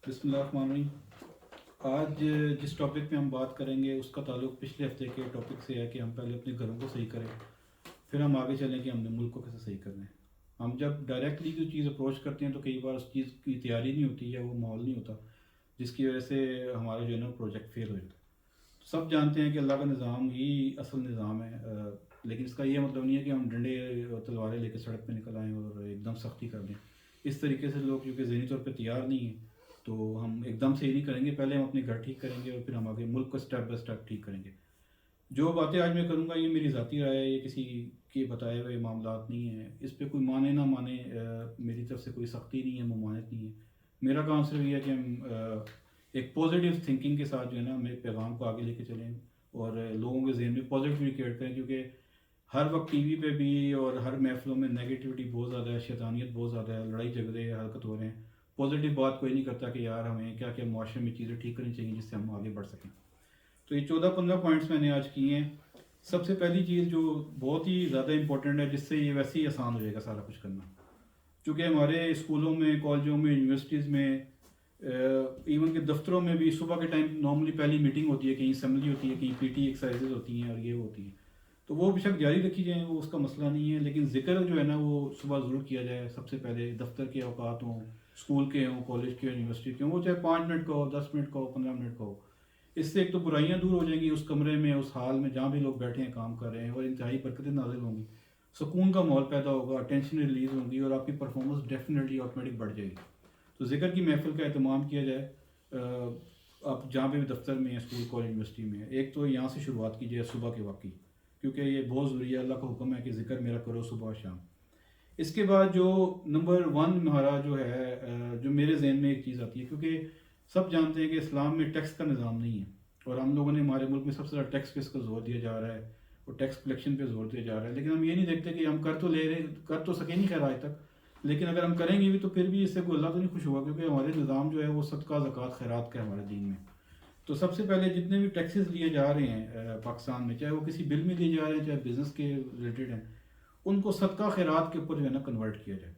بسم اللہ الرحمن الرحیم۔ آج جس ٹاپک پہ ہم بات کریں گے اس کا تعلق پچھلے ہفتے کے ٹاپک سے ہے کہ ہم پہلے اپنے گھروں کو صحیح کریں، پھر ہم آگے چلیں کہ ہم نے ملک کو کیسے صحیح کرنا ہے۔ ہم جب ڈائریکٹلی کوئی چیز اپروچ کرتے ہیں تو کئی بار اس چیز کی تیاری نہیں ہوتی یا وہ ماحول نہیں ہوتا، جس کی وجہ سے ہمارا جو ہے نا پروجیکٹ فیل ہو جاتا ہے۔ سب جانتے ہیں کہ اللہ کا نظام ہی اصل نظام ہے، لیکن اس کا یہ مطلب نہیں ہے کہ ہم ڈنڈے اور تلواریں لے کے سڑک پہ نکل آئیں اور ایک دم سختی کر دیں۔ اس طریقے سے لوگ کیونکہ ذہنی طور پہ تیار نہیں ہیں تو ہم ایک دم سے ہی نہیں کریں گے، پہلے ہم اپنے گھر ٹھیک کریں گے اور پھر ہم آگے ملک کو اسٹیپ بائی اسٹیپ ٹھیک کریں گے۔ جو باتیں آج میں کروں گا یہ میری ذاتی رائے ہے، یہ کسی کے بتائے ہوئے معاملات نہیں ہیں، اس پہ کوئی مانے نہ مانے، میری طرف سے کوئی سختی نہیں ہے، ممانعت نہیں ہے۔ میرا کام صرف یہ ہے کہ ہم ایک پازیٹیو تھنکنگ کے ساتھ جو ہے نا ہم ایک پیغام کو آگے لے کے چلیں اور لوگوں کے ذہن میں پازیٹیولی کریٹ کریں، کیونکہ ہر وقت ٹی وی پہ بھی اور ہر محفلوں میں نیگیٹیوٹی بہت زیادہ ہے، شیطانیت بہت زیادہ ہے، لڑائی جھگڑے حرکت ہو رہے ہیں۔ پازیٹیو بات کوئی نہیں کرتا کہ یار ہمیں کیا کیا معاشرے میں چیزیں ٹھیک کرنی چاہیے جس سے ہم آگے بڑھ سکیں۔ تو یہ 14-15 پوائنٹس میں نے آج کیے ہیں۔ سب سے پہلی چیز جو بہت ہی زیادہ امپورٹنٹ ہے، جس سے یہ ویسے ہی آسان ہو جائے گا سارا کچھ کرنا، چونکہ ہمارے اسکولوں میں، کالجوں میں، یونیورسٹیز میں، ایون کہ دفتروں میں بھی صبح کے ٹائم نارملی پہلی میٹنگ ہوتی ہے، کہیں اسمبلی ہوتی ہے، کہیں پی ٹی ایکسرسائزز ہوتی ہیں اور یہ ہوتی ہیں، تو وہ بے شک جاری رکھی جائیں، وہ اس کا مسئلہ نہیں ہے، لیکن ذکر جو ہے نا وہ صبح ضرور کیا جائے۔ سب سے پہلے دفتر کے اوقات ہوں، اسکول کے ہوں، کالج کے ہوں، یونیورسٹی کے ہوں، وہ چاہے 5 منٹ کا ہو، 10 منٹ کا ہو، 15 منٹ کا ہو۔ اس سے ایک تو برائیاں دور ہو جائیں گی، اس کمرے میں، اس حال میں جہاں بھی لوگ بیٹھے ہیں کام کر رہے ہیں، اور انتہائی برکتیں نازل ہوں گی، سکون کا ماحول پیدا ہوگا، ٹینشن ریلیز ہوں گی اور آپ کی پرفارمنس ڈیفینیٹلی آٹومیٹک بڑھ جائے گی۔ تو ذکر کی محفل کا اہتمام کیا جائے، آپ جہاں پہ بھی دفتر میں ہیں، اسکول، کالج، یونیورسٹی میں، ایک تو یہاں سے شروعات کیجیے صبح کے واقعی، کیونکہ یہ بہت ضروری ہے، اللہ کا حکم ہے کہ ذکر میرا کرو صبح و شام۔ اس کے بعد جو نمبر 1 ہمارا جو ہے، جو میرے ذہن میں ایک چیز آتی ہے، کیونکہ سب جانتے ہیں کہ اسلام میں ٹیکس کا نظام نہیں ہے، اور ہم لوگوں نے ہمارے ملک میں سب سے زیادہ ٹیکس پہ اس کو زور دیا جا رہا ہے اور ٹیکس کلیکشن پہ زور دیا جا رہا ہے، لیکن ہم یہ نہیں دیکھتے کہ ہم کر تو لے رہے، کر تو سکیں نہیں خیر آج تک، لیکن اگر ہم کریں گے بھی تو پھر بھی اس سے کوئی اللہ تو نہیں خوش ہوگا، کیونکہ ہمارے نظام جو ہے وہ صدقہ، زکوٰۃ، خیرات کا ہے ہمارے دین میں۔ تو سب سے پہلے جتنے بھی ٹیکسز لیے جا رہے ہیں پاکستان میں، چاہے وہ کسی بل میں لیے جا رہے ہیں، چاہے بزنس کے ریلیٹڈ ہیں، ان کو صدقہ خیرات کے اوپر جو ہے نا کنورٹ کیا جائے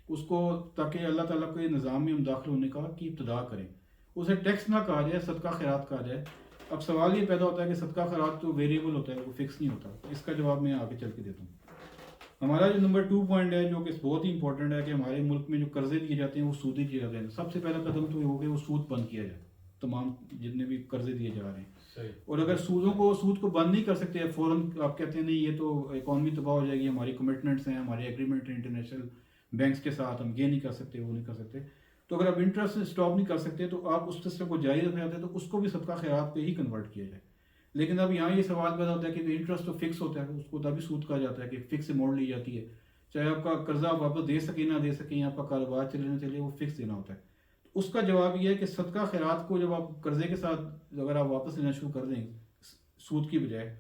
اس کو، تاکہ اللہ تعالیٰ کے نظام میں ہم داخل ہونے کا کی ابتدا کریں، اسے ٹیکس نہ کہا جائے، صدقہ خیرات کہا جائے۔ اب سوال یہ پیدا ہوتا ہے کہ صدقہ خیرات تو ویریبل ہوتا ہے، وہ فکس نہیں ہوتا، اس کا جواب میں آگے چل کے دیتا ہوں۔ ہمارا جو نمبر 2 پوائنٹ ہے، جو کہ بہت ہی امپورٹنٹ ہے، کہ ہمارے ملک میں جو قرضے دیے جاتے ہیں وہ سودی دیے جاتے ہیں۔ سب سے پہلا قدم تو یہ ہو کہ وہ سود بند کیا جائے، تمام جتنے بھی قرضے دیے جا رہے ہیں، اور اگر سود کو بند نہیں کر سکتے فوراً، آپ کہتے ہیں نہیں یہ تو اکانومی تباہ ہو جائے گی، ہماری کمٹمنٹس ہیں، ہمارے ایگریمنٹ ہیں انٹرنیشنل بینکس کے ساتھ، ہم یہ نہیں کر سکتے، وہ نہیں کر سکتے، تو اگر آپ انٹرسٹ اسٹاپ نہیں کر سکتے تو آپ اس سسٹم کو جاری رکھنا چاہتے ہیں تو اس کو بھی صدقہ خیرات پہ ہی کنورٹ کیا جائے۔ لیکن اب یہاں یہ سوال پیدا ہوتا ہے کہ انٹرسٹ تو فکس ہوتا ہے، اس کو تبھی سود کہا جاتا ہے کہ فکس سے موڑ لی جاتی ہے، چاہے آپ کا قرضہ آپ واپس دے سکیں نہ دے سکیں، آپ کا کاروبار چلے نہ چلے، وہ فکس دینا ہوتا ہے۔ تو اس کا جواب یہ ہے کہ صدقہ خیرات کو جب آپ قرضے کے ساتھ اگر آپ واپس لینا شروع کر دیں سود کی بجائے،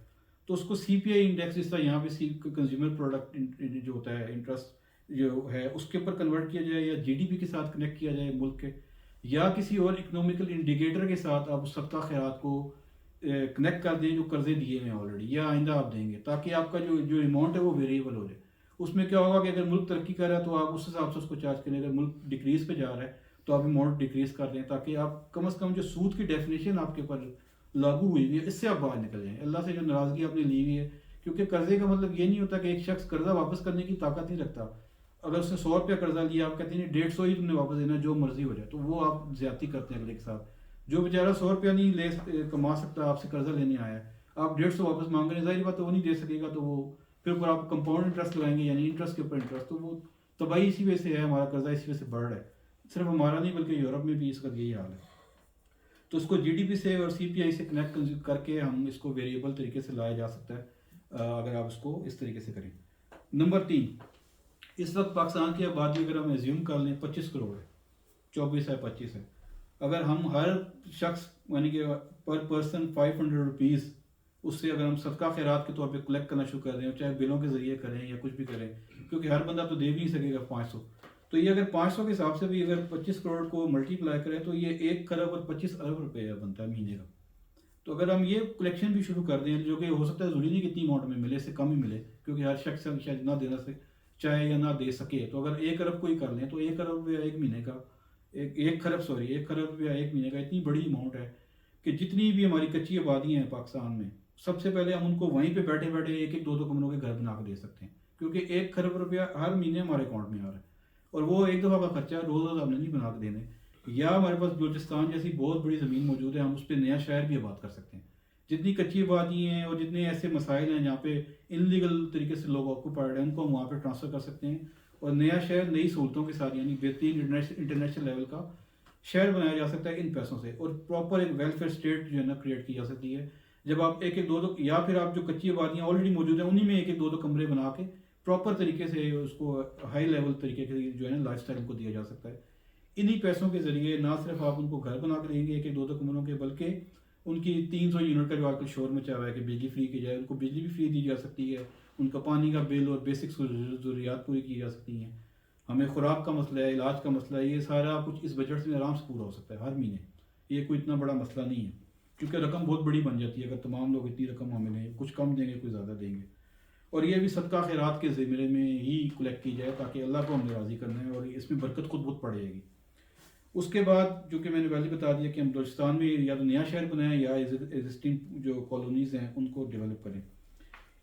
تو اس کو سی پی آئی انڈیکس، جس طرح یہاں پہ کنزیومر پروڈکٹ جو ہوتا ہے انٹرسٹ جو ہے اس کے اوپر کنورٹ کیا جائے، یا جی ڈی پی کے ساتھ کنیکٹ کیا جائے ملک کے، یا کسی اور اکنامیکل انڈیکیٹر کے ساتھ آپ صدقہ خیرات کو کنیکٹ کر دیں جو قرضے دیے ہوئے ہیں آلریڈی یا آئندہ آپ دیں گے، تاکہ آپ کا جو اماؤنٹ ہے وہ ویریبل ہو جائے۔ اس میں کیا ہوگا کہ اگر ملک ترقی کر رہا ہے تو آپ اس حساب سے اس کو چارج کریں، اگر ملک ڈکریز پہ جا رہا ہے تو آپ اماؤنٹ ڈکریز کر دیں، تاکہ آپ کم از کم جو سود کی ڈیفینیشن آپ کے اوپر لاگو ہوئی ہوئی ہے اس سے آپ باہر نکل جائیں، اللہ سے جو ناراضگی آپ نے لی ہوئی ہے۔ کیونکہ قرضے کا مطلب یہ نہیں ہوتا کہ ایک شخص قرضہ واپس کرنے کی طاقت نہیں رکھتا، اگر اس نے 100 روپیہ قرضہ لیا، آپ کہتے ہیں 150 ہی تم نے واپس دینا، جو مرضی ہو جائے، تو وہ آپ زیادتی کرتے ہیں اگلے کے ساتھ۔ جو بیچارہ 100 روپیہ نہیں کما سکتا، آپ سے قرضہ لینے آیا ہے، آپ 150 واپس مانگ رہے ہیں، ظاہر بات ہے وہ نہیں دے سکے گا، تو وہ پھر اوپر آپ کمپاؤنڈ انٹرسٹ لگائیں گے، یعنی انٹرسٹ کے اوپر انٹرسٹ، تو وہ تباہی اسی وجہ سے ہے، ہمارا قرضہ اسی وجہ سے بڑھ رہا ہے۔ صرف ہمارا نہیں بلکہ یورپ میں بھی اس کا یہی حال ہے۔ تو اس کو جی ڈی پی سے اور سی پی آئی سے کنیکٹ کر کے ہم اس کو ویریبل طریقے سے لایا جا سکتا ہے، اگر آپ اس کو اس طریقے سے کریں۔ نمبر 3، اس وقت پاکستان کی آبادی اگر ہم ایزیوم کر لیں 25 کروڑ ہے، 24 ہے، 25 ہے، اگر ہم ہر شخص یعنی کہ پر پرسن 500 روپیز اس سے اگر ہم صدقہ خیرات کے طور پہ کلیکٹ کرنا شروع کر دیں، چاہے بلوں کے ذریعے کریں یا کچھ بھی کریں، کیونکہ ہر بندہ تو دے بھی نہیں سکے گا 500، تو یہ اگر 500 کے حساب سے بھی اگر 25 کروڑ کو ملٹی پلائی کریں تو یہ 1 کروڑ اور 25 ارب روپے بنتا ہے مہینے کا۔ تو اگر ہم یہ کلیکشن بھی شروع کر دیں، جو کہ ہو سکتا ہے ضروری نہیں کتنی اماؤنٹ میں ملے، اس سے کم ہی ملے، کیونکہ ہر شخص شاید نہ دینا سے چاہے یا نہ دے سکے، تو اگر 1 ارب کو ہی کر لیں تو 1 ارب روپیہ ایک مہینے کا ایک خرب روپیہ ایک مہینے کا اتنی بڑی اماؤنٹ ہے کہ جتنی بھی ہماری کچی آبادیاں ہیں پاکستان میں، سب سے پہلے ہم ان کو وہیں پہ بیٹھے بیٹھے ایک ایک دو دو کمروں کے گھر بنا کے دے سکتے ہیں، کیونکہ 1 خرب روپیہ ہر مہینے ہمارے اکاؤنٹ میں آ رہا ہے، اور وہ ایک دفعہ کا خرچہ روز ہم نے نہیں بنا کے دینے۔ یا ہمارے پاس بلوچستان جیسی بہت بڑی زمین موجود ہے، ہم اس پہ نیا شہر بھی آباد کر سکتے ہیں۔ جتنی کچی آبادی ہیں اور جتنے ایسے مسائل ہیں جہاں پہ انلیگل طریقے سے لوگ آکوپائڈ ہیں، ان کو ہم وہاں پہ ٹرانسفر کر سکتے ہیں، اور نیا شہر نئی سہولتوں کے ساتھ، یعنی بہترین انٹرنیشنل لیول کا شہر بنایا جا سکتا ہے ان پیسوں سے، اور پراپر ایک ویلفیئر اسٹیٹ جو ہے نا کریٹ کی جا سکتی ہے۔ جب آپ ایک ایک دو دو، یا پھر آپ جو کچی آبادیاں آلریڈی موجود ہیں انہیں میں ایک ایک دو دو کمرے بنا کے پراپر طریقے سے اس کو ہائی لیول طریقے سے جو ہے نا لائف اسٹائل کو دیا جا سکتا ہے۔ انہی پیسوں کے ذریعے نہ صرف آپ ان کو گھر بنا کے دیں گے ایک ایک دو دو کمروں کے، بلکہ ان کی 300 یونٹ کا جو آج کل شور مچا ہوا ہے کہ بجلی فری کی جائے، ان کو بجلی بھی فری دی جا سکتی ہے، ان کا پانی کا بل اور بیسک ضروریات پوری کی جا سکتی ہیں۔ ہمیں خوراک کا مسئلہ ہے، علاج کا مسئلہ ہے، یہ سارا کچھ اس بجٹ سے آرام سے پورا ہو سکتا ہے ہر مہینے۔ یہ کوئی اتنا بڑا مسئلہ نہیں ہے، کیونکہ رقم بہت بڑی بن جاتی ہے اگر تمام لوگ اتنی رقم ہمیں دیں، کچھ کم دیں گے کچھ زیادہ دیں گے۔ اور یہ بھی صدقہ خیرات کے زمرے میں ہی کلیکٹ کی جائے، تاکہ اللہ کو ہم نے راضی کرنا ہے، اور اس میں برکت خود بہت پڑ جائے گی۔ اس کے بعد جو کہ میں نے پہلے بتا دیا کہ ہم بلوچستان میں یا تو نیا شہر بنائیں یا ایگزسٹنگ جو کالونیز ہیں ان کو ڈیولپ کریں۔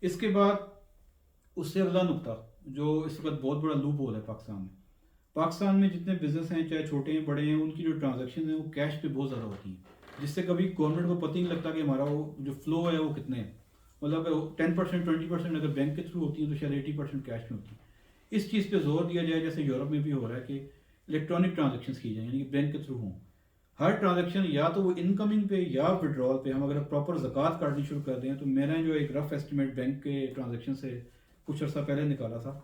اس کے بعد اس سے اگلا نقطہ جو اس وقت بہت بڑا لوپ ہول ہے پاکستان میں جتنے بزنس ہیں چاہے چھوٹے ہیں بڑے ہیں، ان کی جو ٹرانزیکشن ہیں وہ کیش پہ بہت زیادہ ہوتی ہیں، جس سے کبھی گورنمنٹ کو پتہ ہی نہیں لگتا کہ ہمارا وہ جو فلو ہے وہ کتنے ہیں۔ مطلب اگر 10% 20% اگر بینک کے تھرو ہوتی ہیں تو شاید 80% کیش میں ہوتی ہیں۔ اس چیز پہ زور دیا جائے، جیسے یورپ میں بھی ہو رہا ہے کہ الیکٹرانک ٹرانزیکشنز کی جائیں، یعنی کہ بینک کے تھرو ہوں۔ ہر ٹرانزیکشن یا تو وہ انکمنگ پہ یا وڈرال پہ ہم اگر پراپر زکوٰۃ کاٹنی شروع کر دیں، تو میں نے جو ایک رف ایسٹیمیٹ بینک کے ٹرانزیکشن سے کچھ عرصہ پہلے نکالا تھا،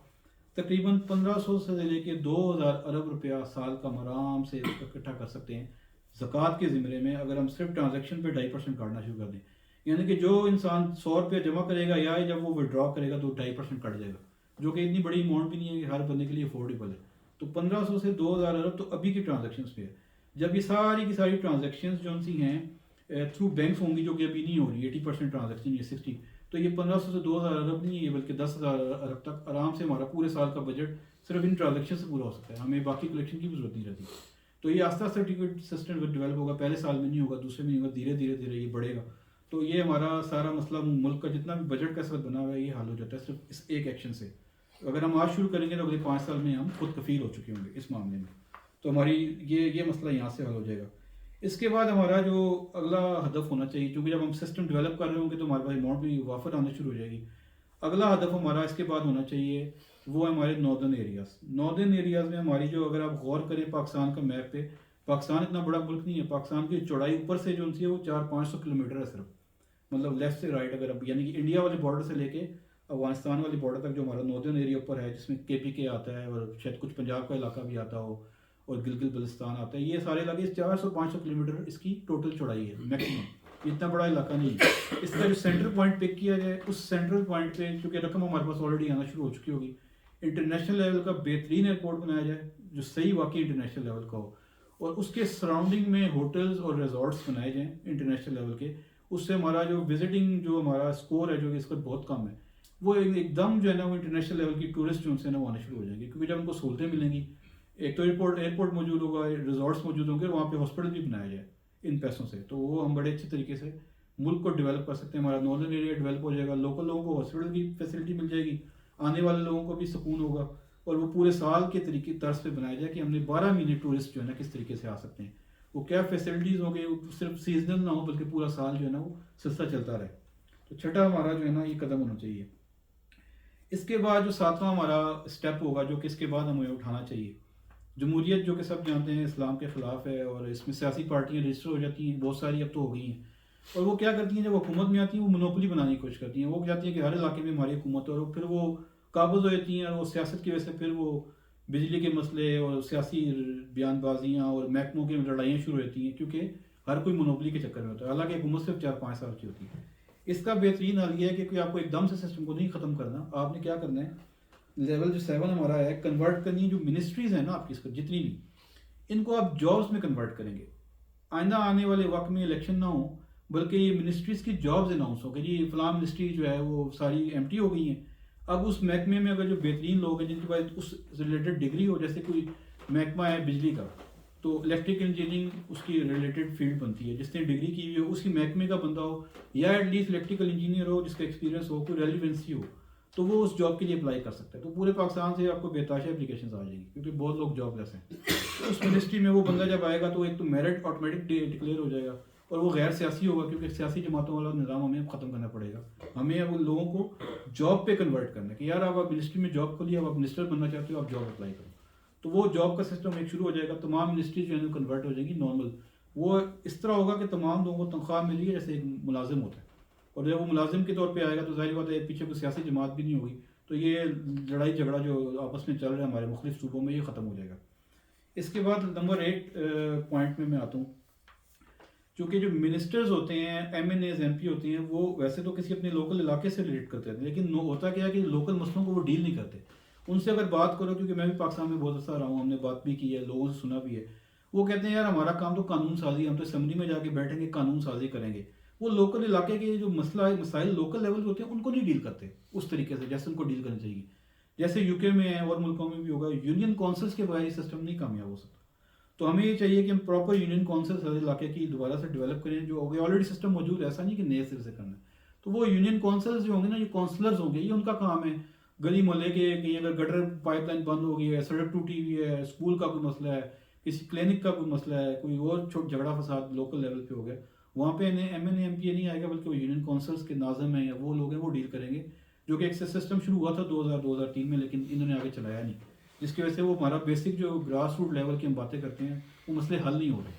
تقریباً 1500 سے لے کے 2000 ارب روپیہ سال کا ہم آرام سے اس کو اکٹھا کر سکتے ہیں زکوٰۃ کے زمرے میں، اگر ہم صرف ٹرانزیکشن پہ 2.5% کاٹنا شروع کر دیں۔ یعنی کہ جو انسان 100 روپیہ جمع کرے گا یا جب وہ ودرا کرے گا تو 2.5% کٹ جائے گا، جو کہ اتنی بڑی اماؤنٹ بھی نہیں ہے کہ ہر بندے کے لیے افورڈیبل ہے۔ تو 1500 سے 2000 ارب تو ابھی کی ٹرانزیکشنز پہ ہے۔ جب یہ ساری کی ساری ٹرانزیکشنز جو سی ہیں تھرو بینکس ہوں گی، جو کہ ابھی نہیں ہو رہی 80% ٹرانزیکشن یا 60، تو یہ 1500 سے 2000 ارب نہیں ہے بلکہ 10,000 ارب تک آرام سے ہمارا پورے سال کا بجٹ صرف ان ٹرانزیکشن سے پورا ہو سکتا ہے، ہمیں باقی کلیکشن کی بھی ضرورت نہیں رہتی۔ تو یہ آہستہ آہستہ سسٹم ڈیولپ ہوگا، پہلے سال میں نہیں ہوگا، دوسرے میں نہیں ہوگا، دھیرے دھیرے دھیرے یہ بڑھے گا۔ تو یہ ہمارا سارا مسئلہ ملک کا جتنا بھی بجٹ کا اس وقت بنا ہوا ہے یہ حل ہو جاتا ہے صرف اس ایک ایکشن سے۔ اگر ہم آج شروع کریں گے تو اگلے 5 سال میں ہم خود کفیل ہو چکے ہوں گے اس معاملے میں، تو ہماری یہ مسئلہ یہاں سے حل ہو جائے گا۔ اس کے بعد ہمارا جو اگلا ہدف ہونا چاہیے، کیونکہ جب ہم سسٹم ڈیولپ کر رہے ہوں گے تو ہمارے پاس اماؤنٹ بھی وافر آنا شروع ہو جائے گی۔ اگلا ہدف ہمارا اس کے بعد ہونا چاہیے وہ ہے ہمارے ناردرن ایریاز میں ہماری جو، اگر آپ غور کریں پاکستان کا میپ پہ، پاکستان اتنا بڑا ملک نہیں ہے، پاکستان کی چوڑائی اوپر سے جو ہے وہ 400-500 کلومیٹر ہے صرف، مطلب لیفٹ سے رائٹ، اگر اب یعنی کہ انڈیا والے بارڈر سے لے کے افغانستان والے بارڈر تک جو ہمارا ناردرن ایریا اوپر ہے، جس میں KPK آتا ہے اور شاید کچھ پنجاب کا علاقہ بھی آتا ہو اور گلگت بلتستان آتا ہے، یہ سارے علاقے 400-500 کلومیٹر اس کی ٹوٹل چوڑائی ہے میکسیمم، اتنا بڑا علاقہ نہیں ہے۔ اس کا جو سینٹرل پوائنٹ پک کیا جائے، اس سینٹرل پوائنٹ پہ چونکہ رقم ہمارے پاس آلریڈی آنا شروع ہو چکی ہوگی، انٹرنیشنل لیول کا بہترین ایئرپورٹ بنایا جائے جو صحیح واقعی انٹرنیشنل لیول کا ہو، اور اس کے سراؤنڈنگ میں ہوٹلز اور ریزورٹس بنائے جائیں انٹرنیشنل لیول کے۔ اس سے ہمارا جو وزٹنگ جو ہمارا اسکور ہے جو کہ اس کا بہت کم ہے، وہ ایک دم جو ہے نا وہ انٹرنیشنل لیول کی ٹورسٹ جو ان سے نا وہ آنے شروع ہو جائیں گے، کیونکہ جب ان کو سہولتیں ملیں گی، ایک تو ایئرپورٹ موجود ہوگا، ریزورٹس موجود ہوں گے، اور وہاں پہ ہاسپٹل بھی بنایا جائے ان پیسوں سے، تو وہ ہم بڑے اچھے طریقے سے ملک کو ڈیولپ کر سکتے ہیں۔ ہمارا ناردرن ایریا ڈیولپ ہو جائے گا، لوکل لوگوں کو ہاسپٹل کی فیسلٹی مل جائے گی، آنے والے لوگوں کو بھی سکون ہوگا، اور وہ پورے سال کے طریقے طرز پہ بنایا جائے کہ ہم نے 12 مہینے ٹورسٹ جو ہے نا کس طریقے سے آ سکتے ہیں، وہ کیا فیسلٹیز ہوں گے، وہ صرف سیزنل نہ ہو بلکہ پورا سال جو ہے نا وہ سلسلہ چلتا رہے۔ تو چھٹا ہمارا جو ہے نا یہ قدم ہونا چاہیے۔ اس کے بعد جو 7واں ہمارا اسٹیپ ہوگا جو کہ اس کے بعد ہمیں اٹھانا چاہیے، جمہوریت جو کہ سب جانتے ہیں اسلام کے خلاف ہے، اور اس میں سیاسی پارٹیاں رجسٹر ہو جاتی ہیں، بہت ساری اب تو ہو گئی ہیں، اور وہ کیا کرتی ہیں جب حکومت میں آتی ہیں وہ منوپلی بنانے کی کوشش کرتی ہیں، وہ چاہتی ہیں کہ ہر علاقے میں ہماری حکومت، اور پھر وہ قابض ہو جاتی ہیں، اور وہ سیاست کی وجہ سے پھر وہ بجلی کے مسئلے اور سیاسی بیان بازیاں اور محکموں کی لڑائیاں شروع ہوتی ہیں، کیونکہ ہر کوئی منوپلی کے چکر میں ہوتا ہے، حالانکہ حکومت صرف 4-5 سال کی ہوتی ہے۔ اس کا بہترین حل یہ ہے کہ کوئی آپ کو ایک دم سے سسٹم کو نہیں ختم کرنا، آپ نے کیا کرنا ہے، لیول جو 7 ہمارا ہے، کنورٹ کرنی ہے جو منسٹریز ہیں نا آپ کی جتنی بھی، ان کو آپ جابس میں کنورٹ کریں گے۔ آئندہ آنے والے وقت میں الیکشن نہ ہو بلکہ یہ منسٹریز کی جابز اناؤنس ہو کہ جی فلاں منسٹری جو ہے وہ ساری ایمٹی ہو گئی ہیں، اب اس محکمے میں اگر جو بہترین لوگ ہیں جن کے پاس اس ریلیٹڈ ڈگری ہو، جیسے کوئی محکمہ ہے بجلی کا، تو الیکٹرک انجینئرنگ اس کی ریلیٹڈ فیلڈ بنتی ہے. جس نے ڈگری کی ہوئی ہو, اس کی محکمے کا بندہ ہو, یا ایٹ لیسٹ الیکٹریکل انجینئر ہو جس کا ایکسپیرینس ہو, کوئی ریلیونسی ہو, تو وہ اس جاب کے لیے اپلائی کر سکتا ہے. تو پورے پاکستان سے آپ کو بےتاشا اپلیکیشنز آ جائیں گی, کیونکہ بہت لوگ جاب لیس ہیں. تو اس منسٹری میں وہ بندہ جب آئے گا تو ایک تو میرٹ آٹومیٹک ڈکلیئر ہو جائے گا, اور وہ غیر سیاسی ہوگا, کیونکہ سیاسی جماعتوں والا نظام ہمیں ختم کرنا پڑے گا. ہمیں اب ان لوگوں کو جاب پہ کنورٹ کرنا ہے کہ یار آپ منسٹری میں جاب کھولیے, آپ منسٹر بننا چاہتے ہو, آپ جاب اپلائی کرو. تو وہ جاب کا سسٹم ایک شروع ہو جائے گا. تمام منسٹری جو ہے کنورٹ ہو جائیں گی نارمل. وہ اس طرح ہوگا کہ تمام لوگوں کو تنخواہ مل رہی ہے جیسے ایک ملازم ہوتا ہے, اور جب وہ ملازم کے طور پہ آئے گا تو ظاہر بات ہے پیچھے کوئی سیاسی جماعت بھی نہیں ہوگی. تو یہ لڑائی جھگڑا جو آپس میں چل رہا ہے ہمارے مختلف صوبوں میں, یہ ختم ہو جائے گا. اس کے بعد نمبر 8 پوائنٹ میں آتا ہوں. چونکہ جو منسٹرز ہوتے ہیں, MNAs, MP ہوتے ہیں, وہ ویسے تو کسی اپنے لوکل علاقے سے ریلیٹ کرتے ہیں, لیکن ہوتا کیا ہے کہ لوکل مسئلوں کو وہ ڈیل نہیں کرتے. ان سے اگر بات کرو, کیونکہ میں بھی پاکستان میں بہت عرصہ رہا ہوں, ہم نے بات بھی کی ہے, لوگوں سے سنا بھی ہے, وہ کہتے ہیں یار ہمارا کام تو قانون سازی, ہم تو اسمبلی میں جا کے بیٹھیں گے قانون سازی کریں گے. وہ لوکل علاقے کے جو مسائل لوکل لیول ہوتے ہیں ان کو نہیں ڈیل کرتے اس طریقے سے جیسے ان کو ڈیل کرنا چاہیے. جیسے یو کے میں ہے اور ملکوں میں بھی ہوگا, یونین کونسلز کے بغیر یہ سسٹم نہیں کامیاب ہو سکتا. تو ہمیں یہ چاہیے کہ ہم پراپر یونین کونسلز ہر علاقے کی دوبارہ سے ڈیولپ کریں, جو آلریڈی سسٹم موجود ہے, ایسا نہیں کہ نئے سر سے کرنا ہے. تو وہ یونین کونسلز جو ہوں گے نا, یہ کونسلرز ہوں گے, یہ ان کا کام ہے. گلی محلے کے کہیں اگر گٹر پائپ لائن بند ہو گئی ہے, سڑک ٹوٹی ہوئی ہے, اسکول کا کوئی مسئلہ ہے, کسی کلینک کا کوئی مسئلہ ہے, کوئی اور چھوٹ جھگڑا فساد لوکل لیول پہ ہو گیا, وہاں پہ M N A M P A نہیں آئے گا, بلکہ وہ یونین کونسلز کے ناظم ہیں یا وہ لوگ ہیں, وہ ڈیل کریں گے. جو کہ ایک سسٹم شروع ہوا تھا 2003 میں, لیکن انہوں نے آگے چلایا نہیں, جس کی وجہ سے وہ ہمارا بیسک جو گراس روٹ لیول کی ہم باتیں کرتے ہیں وہ مسئلے حل نہیں ہو رہے.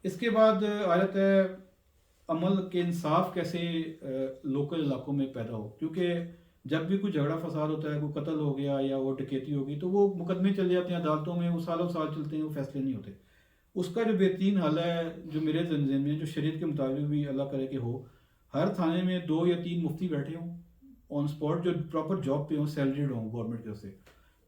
اس کے بعد آیت ہے عمل کے انصاف کیسے لوکل علاقوں میں پیدا ہو. کیونکہ جب بھی کوئی جھگڑا فساد ہوتا ہے, کوئی قتل ہو گیا یا وہ ڈکیتی ہوگی, تو وہ مقدمے چلے جاتے ہیں عدالتوں میں, وہ سالوں سال چلتے ہیں, وہ فیصلے نہیں ہوتے. اس کا جو بہترین حل ہے, جو میرے ذہن میں, جو شریعت کے مطابق بھی اللہ کرے کہ ہو, ہر تھانے میں 2 یا 3 مفتی بیٹھے ہوں آن اسپاٹ, جو پراپر جاب پہ ہوں, سیلریڈ ہوں گورنمنٹ کی طرف سے.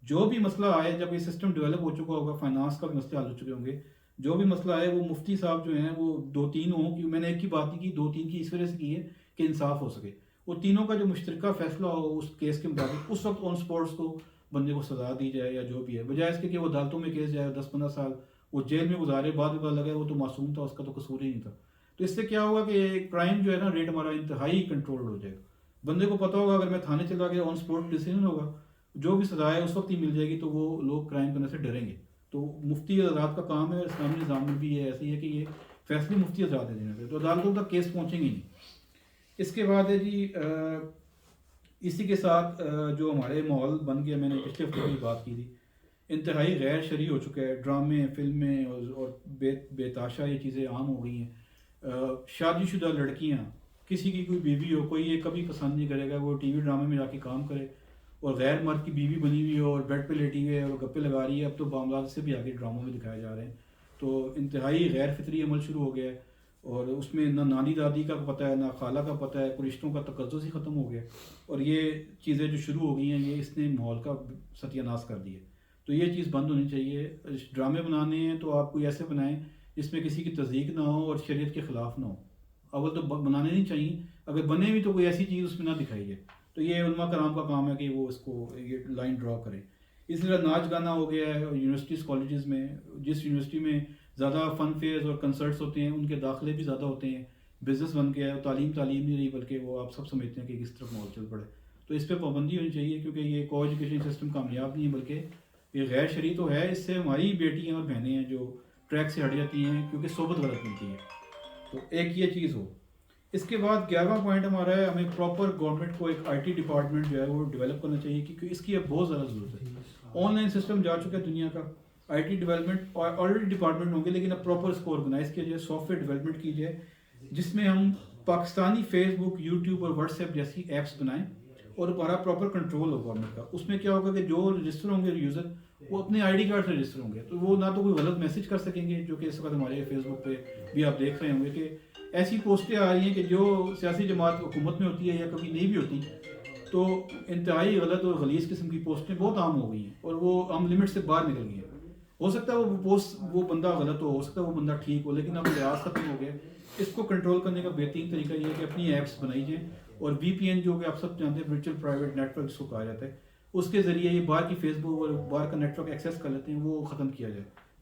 جو بھی مسئلہ آئے, جب یہ سسٹم ڈیولپ ہو چکا ہوگا, فائنانس کا بھی مسئلہ حل ہو چکے ہوں گے, جو بھی مسئلہ آئے وہ مفتی صاحب جو ہیں وہ 2-3 ہوں. کہ میں نے ایک کی بات نہیں کی, 2-3 کی اس وجہ سے کی ہے کہ انصاف ہو سکے. وہ تینوں کا جو مشترکہ فیصلہ ہو اس کیس کے مطابق, اس وقت آن اسپاٹس کو بندے کو سزا دی جائے یا جو بھی ہے, بجائے اس کے کہ وہ عدالتوں میں کیس جائے, 10-15 سال وہ جیل میں گزارے, بعد میں پتہ لگا وہ تو معصوم تھا, اس کا تو قصور ہی نہیں تھا. تو اس سے کیا ہوگا کہ کرائم جو ہے نا ریٹ ہمارا انتہائی کنٹرول ہو جائے گا. بندے کو پتہ ہوگا اگر میں تھانے چلا گیا, آن اسپاٹ ڈیسیژن ہوگا, جو بھی سزا ہے اس وقت ہی مل جائے گی, تو وہ لوگ کرائم کرنے سے ڈریں گے. تو مفتی حضرات کا کام ہے, اسلامی نظام میں بھی یہ ایسی ہے کہ یہ فیصلے مفتی حضرات دے دینے سے, تو عدالتوں تک کیس پہنچیں گے نہیں. اس کے بعد ہے جی اسی کے ساتھ جو ہمارے ماحول بن گیا, میں نے پچھلے ہفتے کی بات کی تھی, انتہائی غیر شرعی ہو چکا ہے. ڈرامے, فلمیں اور بے تاشا یہ چیزیں عام ہو گئی ہیں. شادی شدہ لڑکیاں, کسی کی کوئی بیوی ہو, کوئی یہ کبھی پسند نہیں کرے گا وہ ٹی وی ڈرامے میں جا کے کام کرے, اور غیر مرد کی بیوی بنی ہوئی ہو اور بیڈ پہ لیٹی ہوئی ہے اور گپے لگا رہی ہے. اب تو معاملات سے بھی آگے ڈراموں میں دکھائے جا رہے ہیں. تو انتہائی غیر فطری عمل شروع ہو گیا ہے, اور اس میں نہ نانی دادی کا پتہ ہے, نہ خالہ کا پتہ ہے, کوئی رشتوں کا تقدس ہی ختم ہو گیا. اور یہ چیزیں جو شروع ہو گئی ہیں, یہ اس نے ماحول کا ستیہ ناش کر دیا. تو یہ چیز بند ہونی چاہیے. ڈرامے بنانے ہیں تو آپ کوئی ایسے بنائیں جس میں کسی کی تصدیق نہ ہو اور شریعت کے خلاف نہ ہو. اول تو بنانے نہیں چاہیے, اگر بنے بھی تو کوئی ایسی چیز اس میں نہ دکھائی جائے. تو یہ علماء کرام کا کام ہے کہ وہ اس کو یہ لائن ڈرا کریں. اس طرح ناچ گانا ہو گیا ہے یونیورسٹیز کالجز میں, جس یونیورسٹی میں زیادہ فن فیئرز اور کنسرٹس ہوتے ہیں ان کے داخلے بھی زیادہ ہوتے ہیں. بزنس بن گیا ہے, تعلیم نہیں رہی, بلکہ وہ آپ سب سمجھتے ہیں کہ کس طرف ماحول چل پڑے. تو اس پہ پابندی ہونی چاہیے, کیونکہ یہ کو ایجوکیشن سسٹم کامیاب نہیں ہے, بلکہ یہ غیر شرعی تو ہے. اس سے ہماری بیٹیاں اور بہنیں ہیں جو ٹریک سے ہٹ جاتی ہیں کیونکہ صحبت غلط ملتی ہے. تو ایک یہ چیز ہو. اس کے بعد 11واں پوائنٹ ہمارا ہے, ہمیں پراپر گورنمنٹ کو ایک IT ڈپارٹمنٹ جو ہے وہ ڈیولپ کرنا چاہیے, کیونکہ اس کی اب بہت زیادہ ضرورت ہے. آن لائن سسٹم جا چکا ہے دنیا کا, IT ڈیولپمنٹ آلریڈی ڈپارٹمنٹ ہوں گے, لیکن اب پراپر اس کو آرگنائز کیا جائے, سافٹ ویئر ڈیولپمنٹ کی جائے, جس میں ہم پاکستانی فیس بک, یوٹیوب اور واٹس ایپ جیسی ایپس بنائیں, اور ہمارا پراپر کنٹرول ہو گورنمنٹ کا. اس میں کیا ہوگا کہ جو رجسٹر ہوں گے یوزر, وہ اپنے ID کارڈ سے رجسٹر ہوں گے, تو وہ نہ تو کوئی غلط میسج کر سکیں گے, جو کہ اس وقت ہمارے فیس بک پہ بھی آپ دیکھ رہے ہوں گے کہ ایسی پوسٹیں آ رہی ہیں کہ جو سیاسی جماعت حکومت میں ہوتی ہے یا کبھی نہیں بھی ہوتی, تو انتہائی غلط اور غلیظ قسم کی پوسٹیں بہت عام ہو گئی ہیں, اور وہ ہم لمٹ سے باہر نکل گئی ہیں. ہو سکتا ہے وہ پوسٹ وہ بندہ غلط ہو سکتا ہے وہ بندہ ٹھیک ہو, لیکن اب لحاظ ختم ہو گیا. اس کو کنٹرول کرنے کا بہترین طریقہ یہ ہے کہ اپنی ایپس بنائی جائیں, اور VPN جو کہ آپ سب جانتے ہیں ورچوئل پرائیویٹ نیٹ ورک جس کو کہا جاتا ہے, اس کے ذریعے یہ باہر کی فیس بک اور باہر کا نیٹ ورک ایکسیس کر لیتے ہیں, وہ ختم کیا جائے.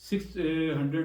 $600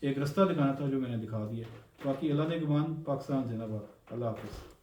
ایک راستہ دکھانا تھا جو میں نے دکھا دیا. باقی اللہ نے گمان. پاکستان زندہ باد. اللہ حافظ.